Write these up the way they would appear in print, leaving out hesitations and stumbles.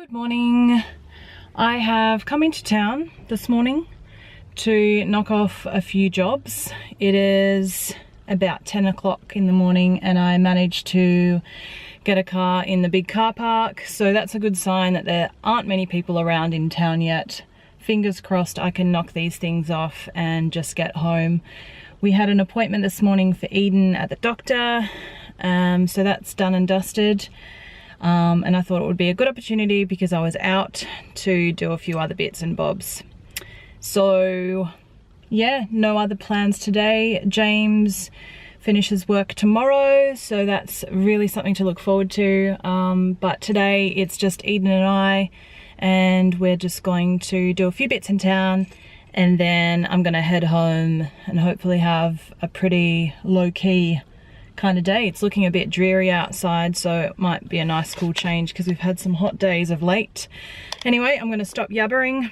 Good morning. I have come into town this morning to knock off a few jobs. It is about 10 o'clock in the morning and I managed to get a car in the big car park, so that's a good sign that there aren't many people around in town yet. Fingers crossed I can knock these things off and just get home. We had an appointment this morning for Eden at the doctor, so that's done and dusted. And I thought it would be a good opportunity because I was out to do a few other bits and bobs. So yeah, no other plans today. James finishes work tomorrow, so that's really something to look forward to. But today it's just Eden and we're just going to do a few bits in town, and then I'm gonna head home and hopefully have a pretty low-key kind of day. It's looking a bit dreary outside, so it might be a nice cool change because we've had some hot days of late. Anyway, I'm going to stop yabbering.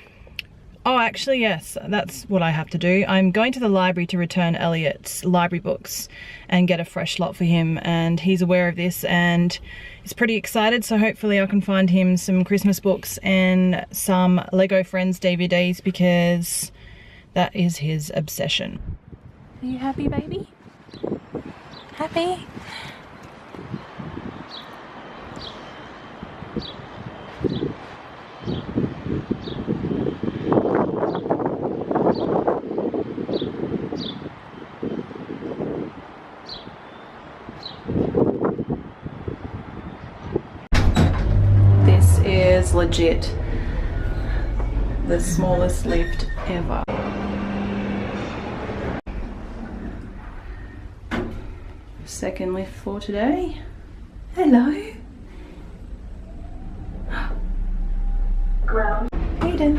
Oh, actually, yes, that's what I have to do. I'm going to the library to return Elliot's library books and get a fresh lot for him, and he's aware of this and he's pretty excited, so hopefully I can find him some Christmas books and some Lego Friends DVDs because that is his obsession. Are you happy, baby? Happy? This is legit the smallest lift ever. Second lift for today. Hello. Ground. Eden.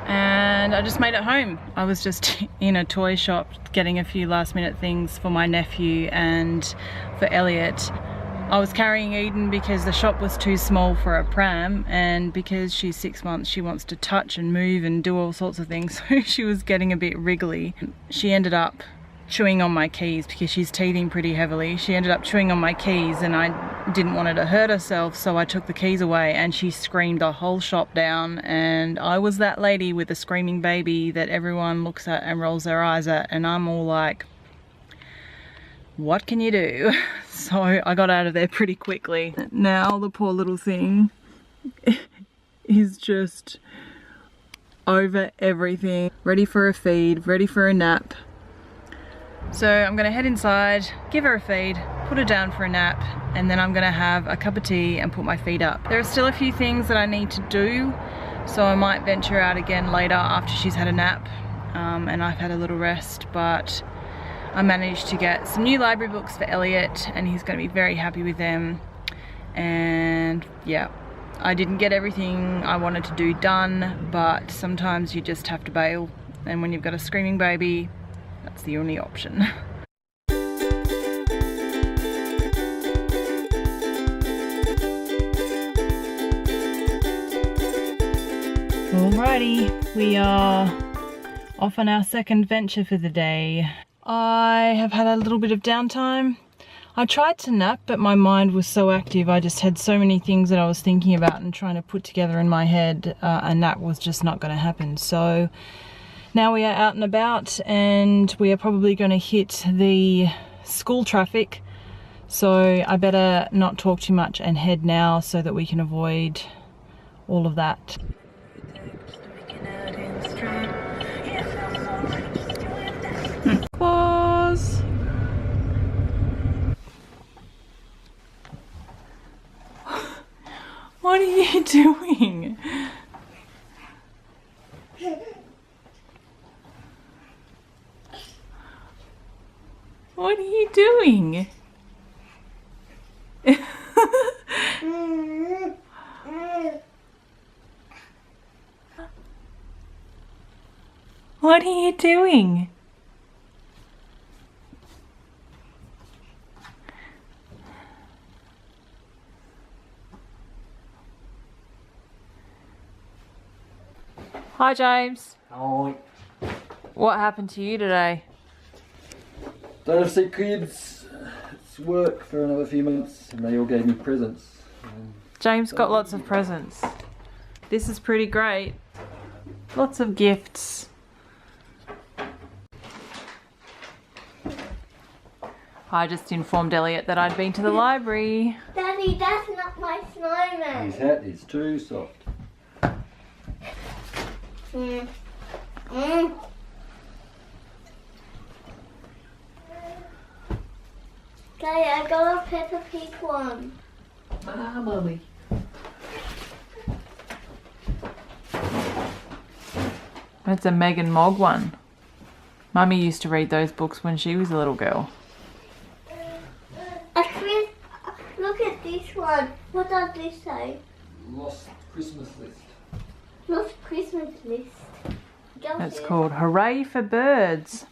And I just made it home. I was just in a toy shop getting a few last minute things for my nephew and for Elliot. I was carrying Eden because the shop was too small for a pram, and because she's 6 months she wants to touch and move and do all sorts of things, so she was getting a bit wriggly. She ended up chewing on my keys because she's teething pretty heavily. She ended up chewing on my keys and I didn't want her to hurt herself, so I took the keys away and she screamed the whole shop down, and I was that lady with the screaming baby that everyone looks at and rolls their eyes at, and I'm all like, what can you do? So I got out of there pretty quickly. Now the poor little thing is just over everything, ready for a feed, ready for a nap. So I'm gonna head inside, give her a feed, put her down for a nap, and then I'm gonna have a cup of tea and put my feet up. There are still a few things that I need to do, so I might venture out again later after she's had a nap and I've had a little rest, but I managed to get some new library books for Elliot and he's gonna be very happy with them. And yeah, I didn't get everything I wanted to do done, but sometimes you just have to bail, and when you've got a screaming baby, that's the only option. Alrighty, we are off on our second venture for the day. I have had a little bit of downtime. I tried to nap, but my mind was so active. I just had so many things that I was thinking about and trying to put together in my head. A nap was just not going to happen. So now we are out and about and we are probably going to hit the school traffic. So I better not talk too much and head now so that we can avoid all of that. Pause. What are you doing? What are you doing? What are you doing? Hi, James. Hi. What happened to you today? Don't have to see kids. It's work for another few months and they all gave me presents. James got lots of presents. This is pretty great. Lots of gifts. I just informed Elliot that I'd been to the library. Daddy, that's not my snowman. His hat is too soft. Mm. Daddy, I got a Peppa Pig one. Ah, mummy. It's a Megan Mogg one. Mummy used to read those books when she was a little girl. Look at this one. What does this say? Lost Christmas list. Lost Christmas list. It's called Hooray for Birds.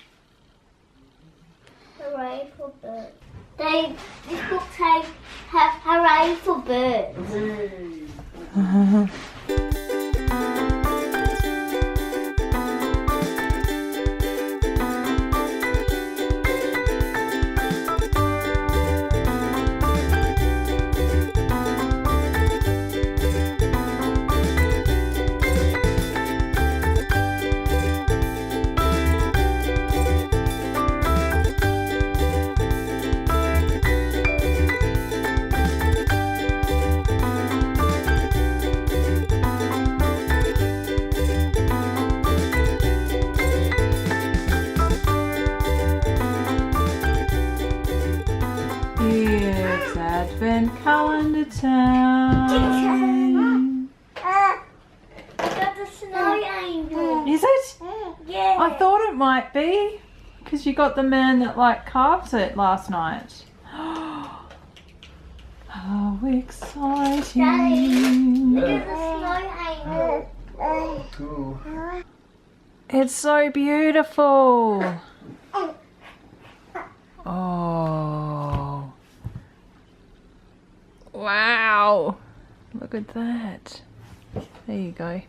Hooray for birds. This book says hooray for birds. It's Advent Calendar time. I got the snow angel. Is it? Yeah. I thought it might be, because you got the man that like carves it last night. How exciting! Look at the snow angel. Cool. It's so beautiful. Oh. Wow. Look at that. There you go.